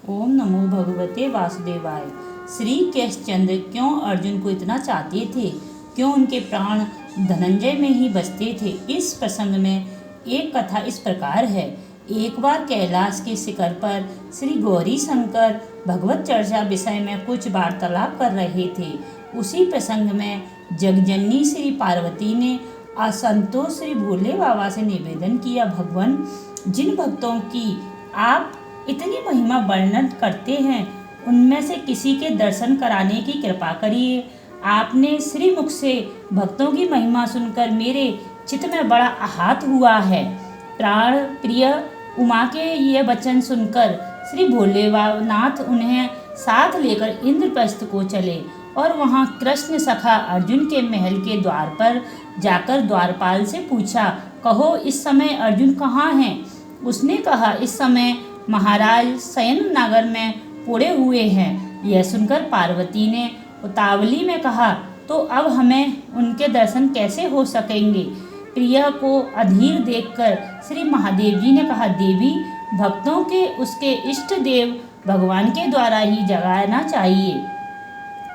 ओम नमो भगवते वासुदेवाय। श्री केशचंद्र क्यों अर्जुन को इतना चाहते थे, क्यों उनके प्राण धनंजय में ही बसते थे। इस प्रसंग में एक कथा इस प्रकार है। एक बार कैलाश के शिखर पर श्री गौरी शंकर भगवत चर्चा विषय में कुछ वार्तालाप कर रहे थे। उसी प्रसंग में जगजननी श्री पार्वती ने असंतोष श्री भोले बाबा से निवेदन किया, भगवान, जिन भक्तों की आप इतनी महिमा वर्णन करते हैं उनमें से किसी के दर्शन कराने की कृपा करिए। आपने श्री मुख से भक्तों की महिमा सुनकर मेरे चित्त में बड़ा आहत हुआ है। प्राण प्रिय उमा के ये वचन सुनकर श्री भोलेनाथ उन्हें साथ लेकर इंद्रप्रस्थ को चले और वहाँ कृष्ण सखा अर्जुन के महल के द्वार पर जाकर द्वारपाल से पूछा, कहो इस समय अर्जुन कहाँ हैं? उसने कहा, इस समय महाराज शयन नगर में पड़े हुए हैं। यह सुनकर पार्वती ने उतावली में कहा, तो अब हमें उनके दर्शन कैसे हो सकेंगे? प्रिय को अधीर देखकर श्री महादेव जी ने कहा, देवी, भक्तों के उसके इष्ट देव भगवान के द्वारा ही जगाना चाहिए,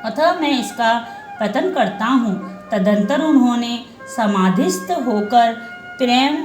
अतः मैं इसका पतन करता हूँ। तदंतर उन्होंने समाधिस्थ होकर प्रेम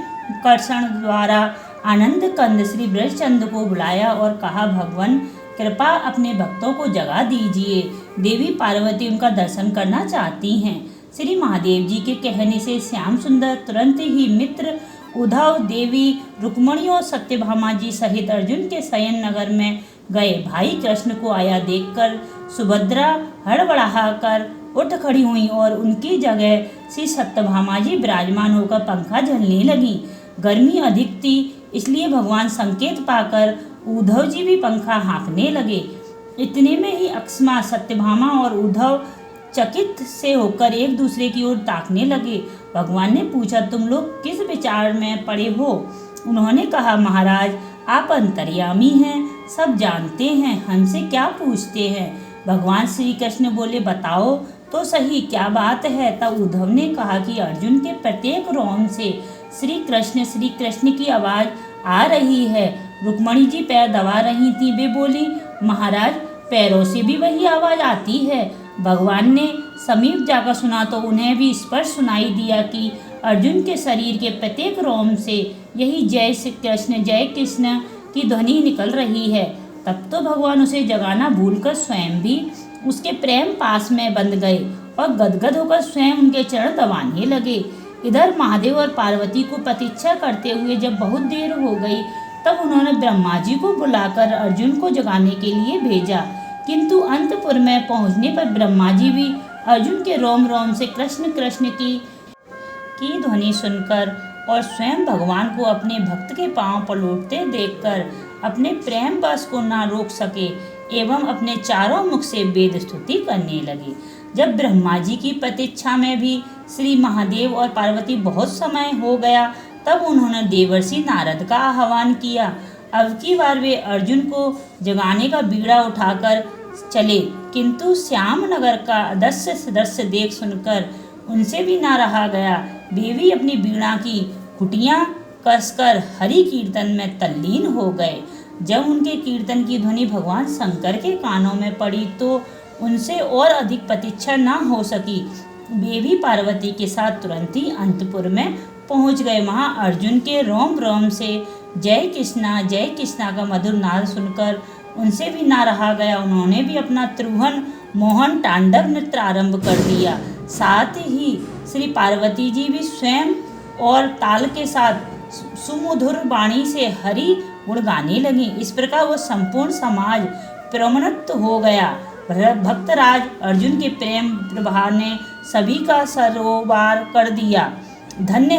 कर्षण द्वारा आनंद कंद श्री ब्रजचंद्र को बुलाया और कहा, भगवान, कृपा अपने भक्तों को जगा दीजिए। देवी पार्वती उनका दर्शन करना चाहती हैं। श्री महादेव जी के कहने से श्याम सुंदर तुरंत ही मित्र उद्धव, देवी रुक्मणी और सत्यभामा जी सहित अर्जुन के शयन नगर में गए। भाई कृष्ण को आया देखकर सुभद्रा हड़बड़ाकर उठ खड़ी हुई और उनकी जगह श्री सत्यभामा जी विराजमान होकर पंखा झलने लगी। गर्मी अधिक थी, इसलिए भगवान संकेत पाकर उद्धव जी भी पंखा हाँकने लगे। इतने में ही अकस्मात सत्यभामा और उद्धव चकित से होकर एक दूसरे की ओर ताकने लगे। भगवान ने पूछा, तुम लोग किस विचार में पड़े हो? उन्होंने कहा, महाराज, आप अंतर्यामी हैं, सब जानते हैं, हमसे क्या पूछते हैं? भगवान श्री कृष्ण बोले, बताओ तो सही, क्या बात है? तब उद्धव ने कहा कि अर्जुन के प्रत्येक रोम से श्री कृष्ण की आवाज़ आ रही है। रुक्मणी जी पैर दबा रही थी, वे बोली, महाराज, पैरों से भी वही आवाज़ आती है। भगवान ने समीप जाकर सुना तो उन्हें भी स्पष्ट सुनाई दिया कि अर्जुन के शरीर के प्रत्येक रोम से यही जय कृष्ण की ध्वनि निकल रही है। तब तो भगवान उसे जगाना भूलकर स्वयं भी उसके प्रेम पास में बंध गए और गदगद होकर स्वयं उनके चरण दबाने लगे। इधर महादेव और पार्वती को प्रतीक्षा करते हुए जब बहुत देर हो गई, तब उन्होंने ब्रह्मा जी को बुलाकर अर्जुन को जगाने के लिए भेजा। किंतु अंतपुर में पहुंचने पर ब्रह्मा जी भी अर्जुन के रोम रोम से कृष्ण की ध्वनि सुनकर और स्वयं भगवान को अपने भक्त के पांव पलटते देखकर अपने प्रेम बस को ना रोक सके एवं अपने चारों मुख से वेद स्तुति करने लगे। जब ब्रह्मा जी की प्रतीक्षा में भी श्री महादेव और पार्वती बहुत समय हो गया, तब उन्होंने देवर्षि नारद का आह्वान किया। अब की बार वे अर्जुन को जगाने का बीड़ा उठाकर चले, किंतु श्याम नगर का दृश्य देख सुनकर उनसे भी ना रहा गया। देवी अपनी बीड़ा की कुटियाँ कसकर हरि कीर्तन में तल्लीन हो गए। जब उनके कीर्तन की ध्वनि भगवान शंकर के कानों में पड़ी तो उनसे और अधिक प्रतीक्षा न हो सकी। वे भी पार्वती के साथ तुरंत ही अंतपुर में पहुंच गए। वहां अर्जुन के रोम रोम से जय कृष्णा का मधुर नाद सुनकर उनसे भी ना रहा गया। उन्होंने भी अपना त्रिभुवन मोहन तांडव नृत्य आरंभ कर दिया। साथ ही श्री पार्वती जी भी स्वयं और ताल के साथ सुमधुर वाणी से हरि गुण गाने लगी। इस प्रकार वो संपूर्ण समाज प्रमत्त हो गया। भक्तराज अर्जुन के प्रेम प्रवाह ने सभी का सरोबार कर दिया। धन्य